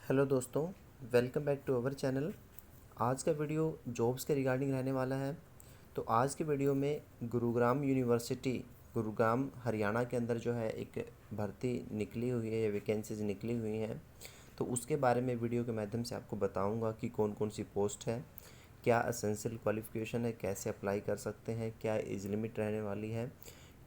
Hello दोस्तों, welcome back to our channel. आज का वीडियो जॉब्स के रिगार्डिंग रहने वाला है। तो आज के वीडियो में गुरुग्राम यूनिवर्सिटी, गुरुग्राम हरियाणा के अंदर जो है एक भर्ती निकली हुई है या वैकेंसीज निकली हुई हैं, तो उसके बारे में वीडियो के माध्यम से आपको बताऊंगा कि कौन कौन सी पोस्ट है, क्या एसेंशियल क्वालिफ़िकेशन है, कैसे अप्लाई कर सकते हैं, क्या एज लिमिट रहने वाली है,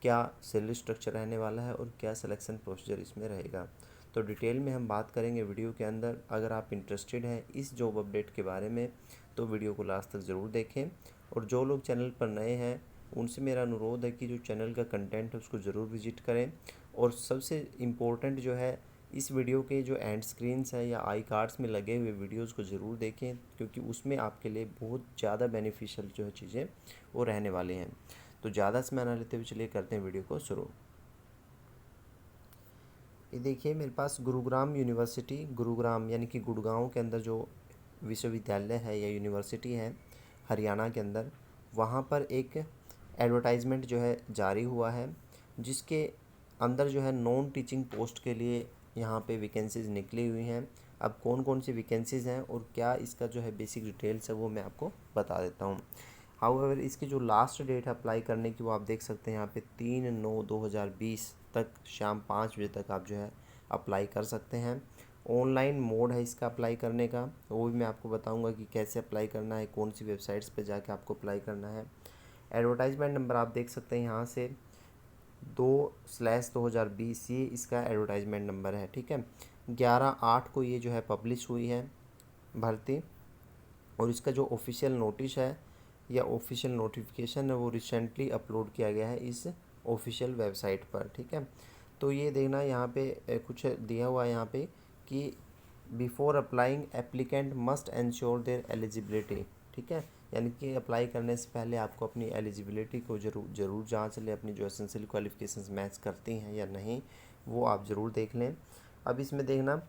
क्या सैलरी स्ट्रक्चर रहने वाला है और क्या सिलेक्शन प्रोसीजर इसमें रहेगा। तो डिटेल में हम बात करेंगे वीडियो के अंदर। अगर आप इंटरेस्टेड हैं इस जॉब अपडेट के बारे में तो वीडियो को लास्ट तक ज़रूर देखें। और जो लोग चैनल पर नए हैं उनसे मेरा अनुरोध है कि जो चैनल का कंटेंट है उसको ज़रूर विजिट करें। और सबसे इम्पोर्टेंट जो है, इस वीडियो के जो एंड स्क्रीन्स हैं या आई कार्ड्स में लगे हुए वीडियोस को ज़रूर देखें, क्योंकि उसमें आपके लिए बहुत ज़्यादा बेनिफिशियल जो है चीज़ें वो रहने वाली हैं। तो ज़्यादा समय ना लेते हुए चलिए करते हैं वीडियो को शुरू। ये देखिए मेरे पास गुरुग्राम यूनिवर्सिटी, गुरुग्राम यानी कि गुड़गांव के अंदर जो विश्वविद्यालय है या यूनिवर्सिटी है हरियाणा के अंदर, वहाँ पर एक एडवर्टाइजमेंट जो है जारी हुआ है, जिसके अंदर जो है नॉन टीचिंग पोस्ट के लिए यहाँ पे वैकेंसीज़ निकली हुई हैं। अब कौन कौन सी वैकेंसीज़ हैं और क्या इसका जो है बेसिक डिटेल्स है वो मैं आपको बता देता हूँ। हाउएवर इसकी जो लास्ट डेट है अप्लाई करने की वो आप देख सकते हैं यहाँ पे 3/9/2020 तक शाम 5 बजे तक आप जो है अप्लाई कर सकते हैं। ऑनलाइन मोड है इसका अप्लाई करने का, वो भी मैं आपको बताऊंगा कि कैसे अप्लाई करना है, कौन सी वेबसाइट्स पे जाके आपको अप्लाई करना है। एडवर्टाइजमेंट नंबर आप देख सकते हैं यहाँ से 2/2020, ये इसका एडवर्टाइजमेंट नंबर है। ठीक है, 11/8 को ये जो है पब्लिश हुई है भर्ती। और इसका जो ऑफिशियल नोटिस है या ऑफिशियल नोटिफिकेशन है वो रिसेंटली अपलोड किया गया है इस ऑफिशियल वेबसाइट पर। ठीक है, तो ये देखना यहाँ पे कुछ दिया हुआ है यहाँ पे कि before applying applicant must ensure there eligibility. ठीक है, यानी कि अप्लाई करने से पहले आपको अपनी एलिजिबिलिटी को ज़रूर जांच लें, अपनी जो एसेंशियल क्वालिफिकेशंस मैच करती हैं या नहीं वो आप ज़रूर देख लें। अब इसमें देखना,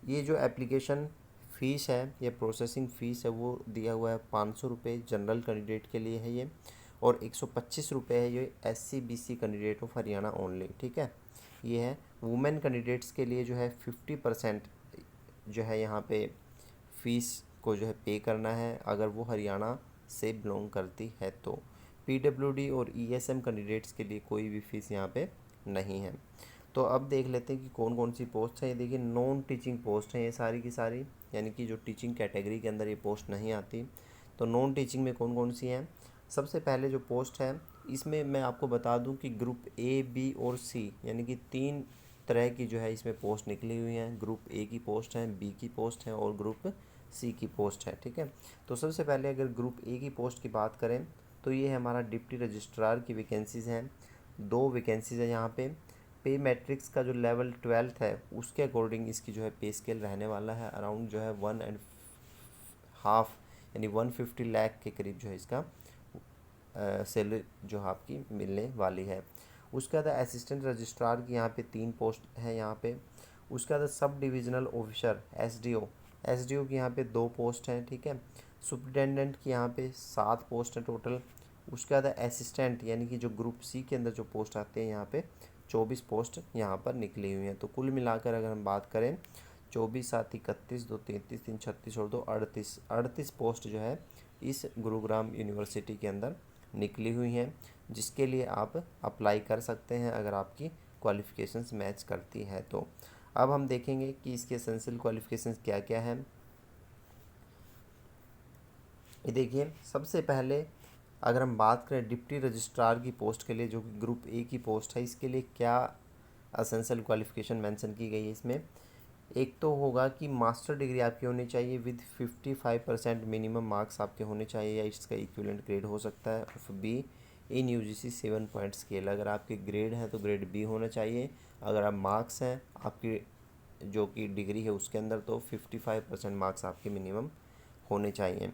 ये जो एप्लीकेशन फ़ीस है या प्रोसेसिंग फ़ीस है वो दिया हुआ है 500 रुपये जनरल कैंडिडेट के लिए है ये, और 125 रुपये है ये SC BC candidate of Haryana only. ठीक है, ये है वुमेन कैंडिडेट्स के लिए जो है 50% जो है यहाँ पे फ़ीस को जो है पे करना है अगर वो हरियाणा से बिलोंग करती है। तो PWD और ESM कैंडिडेट्स के लिए कोई भी फ़ीस यहाँ पे नहीं है। तो अब देख लेते हैं कि कौन कौन सी पोस्ट है। ये देखिए नॉन टीचिंग पोस्ट हैं ये सारी की सारी, यानी कि जो टीचिंग कैटेगरी के अंदर ये पोस्ट नहीं आती। तो नॉन टीचिंग में कौन कौन सी हैं, सबसे पहले जो पोस्ट है इसमें मैं आपको बता दूं कि ग्रुप A, B और C यानी कि 3 तरह की जो है इसमें पोस्ट निकली हुई हैं। ग्रुप A की पोस्ट है, B की पोस्ट है और ग्रुप C की पोस्ट है। ठीक है, तो सबसे पहले अगर ग्रुप A की पोस्ट की बात करें तो ये है हमारा डिप्टी रजिस्ट्रार की वैकेंसीज़ हैं। 2 वैकेंसीज़ है यहाँ पे मैट्रिक्स का जो लेवल 12th है उसके अकॉर्डिंग इसकी जो है पे स्केल रहने वाला है अराउंड जो है 1.5 यानी 150 लाख के करीब जो है इसका सैलरी जो आपकी मिलने वाली है। उसके बाद असिस्टेंट रजिस्ट्रार की यहाँ पे 3 पोस्ट है यहाँ पे। उसके बाद सब डिविजनल ऑफिसर एसडीओ की यहाँ पे 2 पोस्ट हैं। ठीक है, सुपरिटेंडेंट की यहाँ पे 7 पोस्ट हैं टोटल। उसके बाद असिस्टेंट यानी कि जो ग्रुप सी के अंदर जो पोस्ट आते हैं यहाँ पे 24 पोस्ट यहाँ पर निकली हुई हैं। तो कुल मिलाकर अगर हम बात करें 24/7 31, 2 33 3 36 और 2 38 पोस्ट जो है इस गुरुग्राम यूनिवर्सिटी के अंदर निकली हुई हैं, जिसके लिए आप अप्लाई कर सकते हैं अगर आपकी क्वालिफ़िकेशंस मैच करती है। तो अब हम देखेंगे कि इसके एसेंशियल क्वालिफ़िकेशंस क्या क्या हैं। ये देखिए सबसे पहले अगर हम बात करें डिप्टी रजिस्ट्रार की पोस्ट के लिए जो कि ग्रुप A की पोस्ट है, इसके लिए क्या एसेंशियल क्वालिफ़िकेशन मेंशन की गई है इसमें। एक तो होगा कि मास्टर डिग्री आपकी होनी चाहिए विद 55% मिनिमम मार्क्स आपके होने चाहिए या इसका इक्विवेलेंट ग्रेड हो सकता है of B in UGC 7 point scale. अगर आपके ग्रेड है तो ग्रेड B होना चाहिए। अगर आप मार्क्स हैं आपकी जो कि डिग्री है उसके अंदर तो 55% मार्क्स आपके मिनिमम होने चाहिए।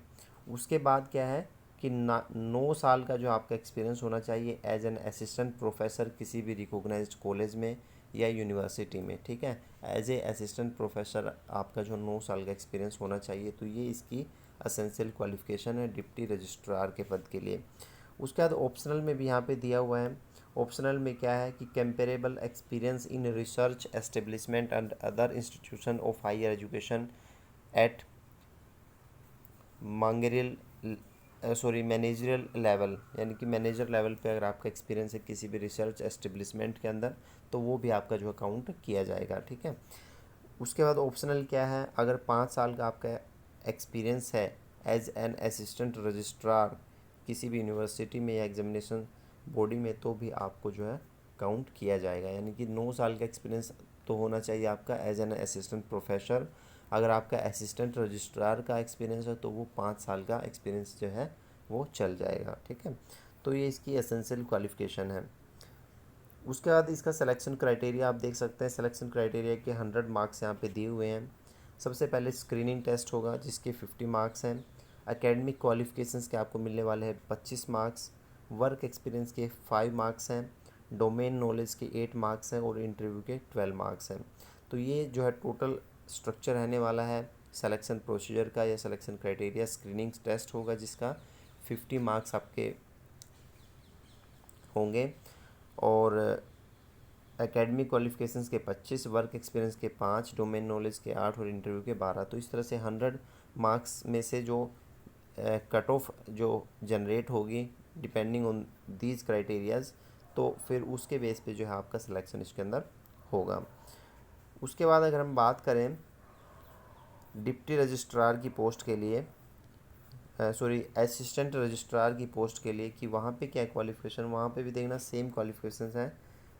उसके बाद क्या है कि 9 साल का जो आपका एक्सपीरियंस होना चाहिए एज एन असिस्टेंट प्रोफेसर किसी भी रिकॉग्नाइज्ड कॉलेज में या यूनिवर्सिटी में। ठीक है, एज ए असिस्टेंट प्रोफेसर आपका जो 9 साल का एक्सपीरियंस होना चाहिए। तो ये इसकी असेंशियल क्वालिफ़िकेशन है डिप्टी रजिस्ट्रार के पद के लिए। उसके बाद ऑप्शनल में भी यहाँ पे दिया हुआ है, ऑप्शनल में क्या है कि comparable experience in research establishment and other institution of higher education at managerial managerial level, यानी कि मैनेजर लेवल पे अगर आपका एक्सपीरियंस है किसी भी रिसर्च एस्टेब्लिशमेंट के अंदर तो वो भी आपका जो काउंट किया जाएगा, ठीक है। उसके बाद ऑप्शनल क्या है, अगर 5 साल का आपका एक्सपीरियंस है एज एन असिस्टेंट रजिस्ट्रार किसी भी यूनिवर्सिटी में या एग्जामिनेशन बॉडी में तो भी आपको जो है काउंट किया जाएगा। यानी कि 9 साल का एक्सपीरियंस तो होना चाहिए आपका एज एन असिस्टेंट प्रोफेसर। अगर आपका असिस्टेंट रजिस्ट्रार का एक्सपीरियंस है तो वो 5 साल का एक्सपीरियंस जो है वो चल जाएगा, ठीक है। तो ये इसकी एसेंशियल क्वालिफ़िकेशन है। उसके बाद इसका सिलेक्शन क्राइटेरिया आप देख सकते हैं। सिलेक्शन क्राइटेरिया के 100 मार्क्स यहाँ पे दिए हुए हैं। सबसे पहले स्क्रीनिंग टेस्ट होगा जिसके 50 मार्क्स हैं। एकेडमिक क्वालिफिकेशंस के आपको मिलने वाले हैं 25 मार्क्स। वर्क एक्सपीरियंस के 5 मार्क्स हैं। डोमेन नॉलेज के 8 मार्क्स हैं और इंटरव्यू के 12 मार्क्स हैं। तो ये जो है टोटल स्ट्रक्चर रहने वाला है सिलेक्शन प्रोसीजर का या सिलेक्शन क्राइटेरिया। स्क्रीनिंग टेस्ट होगा जिसका 50 मार्क्स आपके होंगे और एकेडमिक क्वालिफिकेशंस के 25, वर्क एक्सपीरियंस के 5, डोमेन नॉलेज के 8 और इंटरव्यू के 12। तो इस तरह से 100 मार्क्स में से जो कट ऑफ जो जनरेट होगी डिपेंडिंग ऑन दीज क्राइटेरियाज, तो फिर उसके बेस पे जो है आपका सिलेक्शन इसके अंदर होगा। उसके बाद अगर हम बात करें डिप्टी रजिस्ट्रार की पोस्ट के लिए, असिस्टेंट रजिस्ट्रार की पोस्ट के लिए कि वहाँ पे क्या क्वालिफ़िकेशन, वहाँ पे भी देखना सेम क्वालिफ़िकेशन है।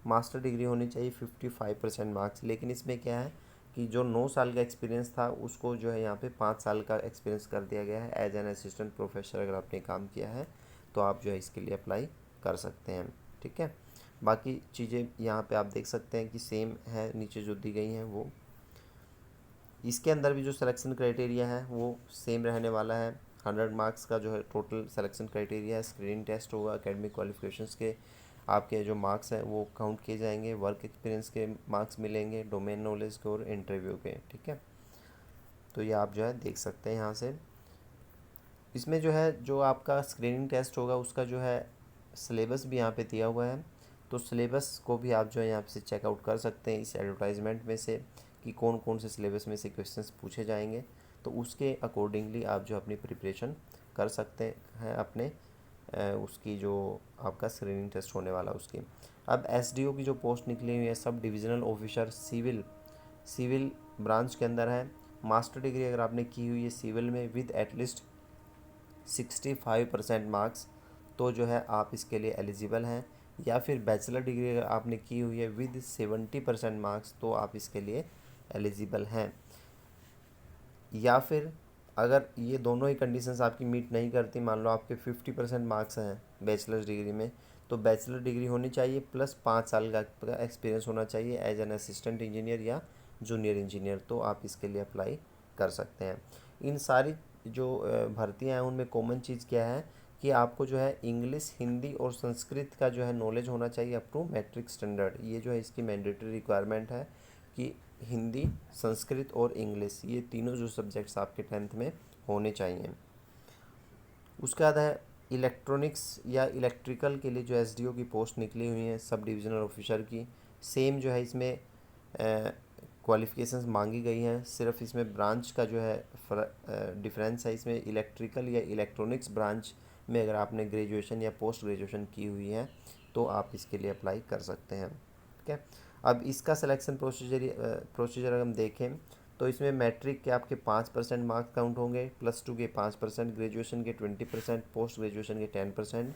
मास्टर डिग्री होनी चाहिए 55% मार्क्स। लेकिन इसमें क्या है कि जो 9 साल का एक्सपीरियंस था उसको जो है यहाँ पे 5 साल का एक्सपीरियंस कर दिया गया है। एज एन असिस्टेंट प्रोफेसर अगर आपने काम किया है तो आप जो है इसके लिए अप्लाई कर सकते हैं, ठीक है। बाकी चीज़ें यहाँ पे आप देख सकते हैं कि सेम है, नीचे जो दी गई हैं वो। इसके अंदर भी जो सिलेक्शन क्राइटेरिया है वो सेम रहने वाला है। 100 मार्क्स का जो है टोटल सिलेक्शन क्राइटेरिया है। स्क्रीनिंग टेस्ट होगा, एकेडमिक क्वालिफिकेशंस के आपके जो मार्क्स हैं वो काउंट किए जाएंगे, वर्क एक्सपीरियंस के मार्क्स मिलेंगे, डोमेन नॉलेज के और इंटरव्यू के, ठीक है। तो ये आप जो है देख सकते हैं यहाँ से। इसमें जो है जो आपका स्क्रीनिंग टेस्ट होगा उसका जो है सिलेबस भी यहाँ पे दिया हुआ है। तो सिलेबस को भी आप जो है यहाँ से चेकआउट कर सकते हैं इस एडवर्टाइजमेंट में से कि कौन कौन से सिलेबस में से क्वेश्चंस पूछे जाएंगे। तो उसके अकॉर्डिंगली आप जो अपनी प्रिपरेशन कर सकते हैं अपने उसकी जो आपका स्क्रीनिंग टेस्ट होने वाला उसकी। अब एसडीओ की जो पोस्ट निकली हुई है sub divisional officer civil branch के अंदर है। मास्टर डिग्री अगर आपने की हुई है सिविल में विद एटलीस्ट 65% मार्क्स तो जो है आप इसके लिए एलिजिबल हैं। या फिर बैचलर डिग्री अगर आपने की हुई है विद 70% मार्क्स तो आप इसके लिए एलिजिबल हैं। या फिर अगर ये दोनों ही कंडीशंस आपकी मीट नहीं करती, मान लो आपके 50% मार्क्स हैं बैचलर डिग्री में, तो बैचलर डिग्री होनी चाहिए प्लस 5 साल का एक्सपीरियंस होना चाहिए एज एन असिस्टेंट इंजीनियर या जूनियर इंजीनियर, तो आप इसके लिए अप्लाई कर सकते हैं। इन सारी जो भर्तियाँ हैं उनमें कॉमन चीज़ क्या है कि आपको जो है इंग्लिश, हिंदी और संस्कृत का जो है नॉलेज होना चाहिए अप टू मैट्रिक स्टैंडर्ड। ये जो है इसकी मैंडेटरी रिक्वायरमेंट है कि हिंदी, संस्कृत और इंग्लिश ये तीनों जो सब्जेक्ट्स आपके 10th में होने चाहिए। उसके बाद है इलेक्ट्रॉनिक्स या इलेक्ट्रिकल के लिए जो एसडीओ की पोस्ट निकली हुई हैं सब डिविजनल ऑफिसर की, सेम जो है इसमें क्वालिफ़िकेशंस मांगी गई हैं। सिर्फ इसमें ब्रांच का जो है डिफरेंस है। इसमें इलेक्ट्रिकल या इलेक्ट्रॉनिक्स ब्रांच में अगर आपने ग्रेजुएशन या पोस्ट ग्रेजुएशन की हुई है तो आप इसके लिए अप्लाई कर सकते हैं, ठीक है। अब इसका सिलेक्शन प्रोसीजर अगर हम देखें तो इसमें मैट्रिक के आपके 5% मार्क्स काउंट होंगे, +2 के 5%, ग्रेजुएशन के 20%, पोस्ट ग्रेजुएशन के 10%।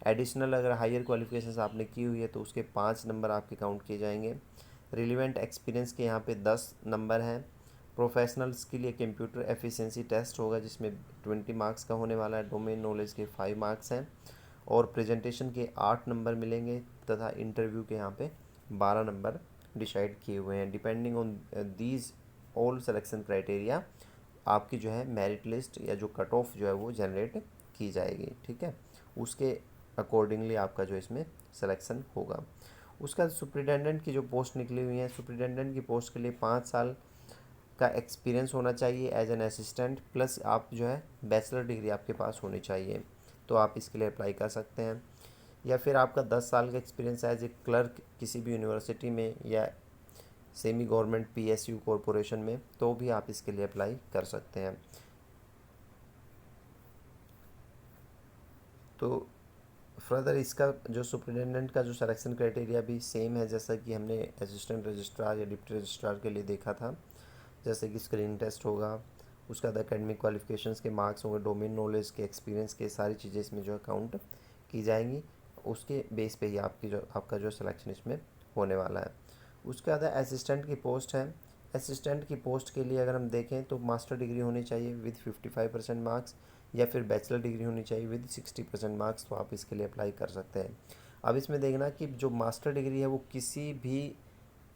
एडिशनल अगर हायर क्वालिफिकेशंस आपने की हुई है तो उसके 5 नंबर आपके काउंट किए जाएंगे। रिलेवेंट एक्सपीरियंस के यहाँ पे 10 नंबर हैं। प्रोफेशनल्स के लिए कंप्यूटर एफिशिएंसी टेस्ट होगा जिसमें 20 मार्क्स का होने वाला है। डोमेन नॉलेज के 5 मार्क्स हैं और प्रेजेंटेशन के 8 नंबर मिलेंगे तथा इंटरव्यू के यहाँ पे 12 नंबर डिसाइड किए हुए हैं। Depending on these all selection criteria आपकी जो है मेरिट लिस्ट या जो कट ऑफ जो है वो जनरेट की जाएगी, ठीक है। उसके अकॉर्डिंगली आपका जो इसमें सिलेक्शन होगा। उसके बाद सुप्रिटेंडेंट की जो पोस्ट निकली हुई है, सुप्रिटेंडेंट की पोस्ट के लिए 5 साल का एक्सपीरियंस होना चाहिए एज एन असिस्टेंट, प्लस आप जो है बैचलर डिग्री आपके पास होनी चाहिए, तो आप इसके लिए अप्लाई कर सकते हैं। या फिर आपका 10 साल का एक्सपीरियंस एज ए क्लर्क किसी भी यूनिवर्सिटी में या सेमी गवर्नमेंट PSU कॉरपोरेशन में, तो भी आप इसके लिए अप्लाई कर सकते हैं। तो फर्दर इसका जो सुपरिटेंडेंट का जो सिलेक्शन क्राइटेरिया भी सेम है जैसा कि हमने असिस्टेंट रजिस्ट्रार या डिप्टी रजिस्ट्रार के लिए देखा था। जैसे कि स्क्रीनिंग टेस्ट होगा, उसका एकेडमिक क्वालिफिकेशंस के मार्क्स होंगे, डोमेन नॉलेज के, एक्सपीरियंस के, सारी चीज़ें इसमें जो है काउंट की जाएंगी। उसके बेस पे ही आपका जो सिलेक्शन इसमें होने वाला है। उसके बाद असिस्टेंट की पोस्ट है। असिस्टेंट की पोस्ट के लिए अगर हम देखें तो मास्टर डिग्री होनी चाहिए विद 55% मार्क्स, या फिर बैचलर डिग्री होनी चाहिए विद 60% मार्क्स, तो आप इसके लिए अप्लाई कर सकते हैं। अब इसमें देखना कि जो मास्टर डिग्री है वो किसी भी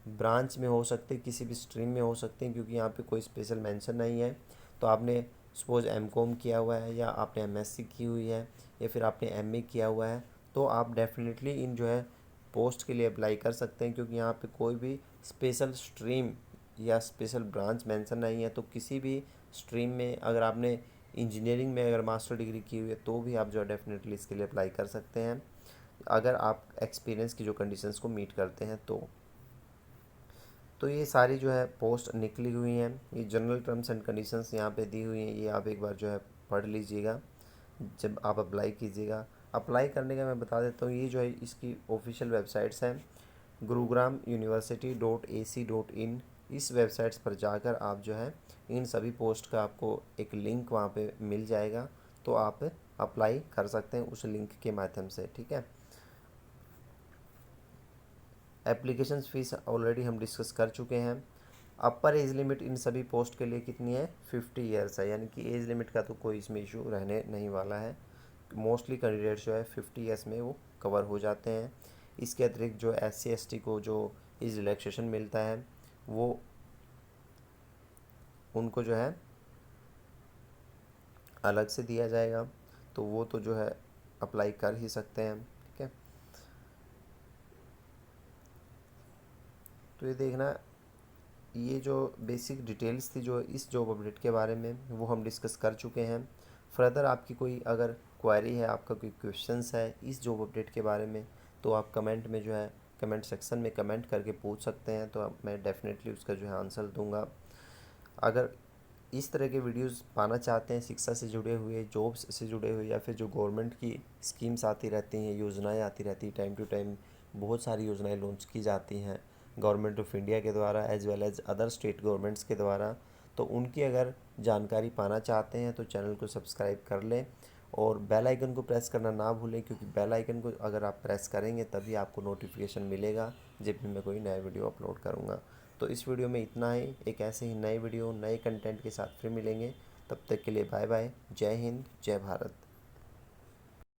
ब्रांच में हो सकते, किसी भी स्ट्रीम में हो सकते हैं, क्योंकि यहाँ पे कोई स्पेशल मेंशन नहीं है। तो आपने सपोज M.Com किया हुआ है, या आपने MSc की हुई है, या फिर आपने MA किया हुआ है, तो आप डेफिनेटली इन जो है पोस्ट के लिए अप्लाई कर सकते हैं, क्योंकि यहाँ पे कोई भी स्पेशल स्ट्रीम या स्पेशल ब्रांच मेंशन नहीं है। तो किसी भी स्ट्रीम में अगर आपने इंजीनियरिंग में अगर मास्टर डिग्री की हुई है तो भी आप जो है डेफिनेटली इसके लिए अप्लाई कर सकते हैं, अगर आप एक्सपीरियंस की जो कंडीशंस को मीट करते हैं तो ये सारी जो है पोस्ट निकली हुई हैं। ये जनरल टर्म्स एंड कंडीशंस यहाँ पे दी हुई हैं, ये आप एक बार जो है पढ़ लीजिएगा जब आप अप्लाई कीजिएगा। अप्लाई करने का मैं बता देता हूँ, ये जो है इसकी ऑफिशियल वेबसाइट्स हैं gurugram university.ac.in। इस वेबसाइट्स पर जाकर आप जो है इन सभी पोस्ट का आपको एक लिंक वहाँ पे मिल जाएगा, तो आप अप्लाई कर सकते हैं उस लिंक के माध्यम से, ठीक है। एप्लीकेशन फ़ीस ऑलरेडी हम डिस्कस कर चुके हैं। अपर एज लिमिट इन सभी पोस्ट के लिए कितनी है, 50 ईयर्स है, यानी कि एज लिमिट का तो कोई इसमें इशू रहने नहीं वाला है। मोस्टली कैंडिडेट्स जो है 50 ईयर्स में वो कवर हो जाते हैं। इसके अतिरिक्त जो SC ST को जो एज रिलैक्सेशन मिलता है वो उनको जो है अलग से दिया जाएगा, तो वो तो जो है अप्लाई कर ही सकते हैं, ठीक है। तो ये देखना, ये जो बेसिक डिटेल्स थी जो इस जॉब अपडेट के बारे में वो हम डिस्कस कर चुके हैं। फर्दर आपकी कोई अगर क्वेरी है, आपका कोई क्वेश्चंस है इस जॉब अपडेट के बारे में, तो आप कमेंट में जो है कमेंट सेक्शन में कमेंट करके पूछ सकते हैं, तो मैं डेफिनेटली उसका जो है आंसर दूंगा। अगर इस तरह के वीडियोस पाना चाहते हैं, शिक्षा से जुड़े हुए, जॉब्स से जुड़े हुए, या फिर जो गवर्नमेंट की स्कीम्स आती रहती हैं, योजनाएं आती रहती हैं, टाइम टू टाइम बहुत सारी योजनाएं लॉन्च की जाती हैं गवर्नमेंट ऑफ इंडिया के द्वारा as well as other state governments के द्वारा, तो उनकी अगर जानकारी पाना चाहते हैं तो चैनल को सब्सक्राइब कर लें और बेल आइकन को प्रेस करना ना भूलें, क्योंकि बेल आइकन को अगर आप प्रेस करेंगे तभी आपको नोटिफिकेशन मिलेगा जब भी मैं कोई नया वीडियो अपलोड करूँगा। तो इस वीडियो में इतना ही। एक ऐसे ही नए वीडियो नए कंटेंट के साथ फिर मिलेंगे, तब तक के लिए बाय बाय। जय हिंद, जय भारत।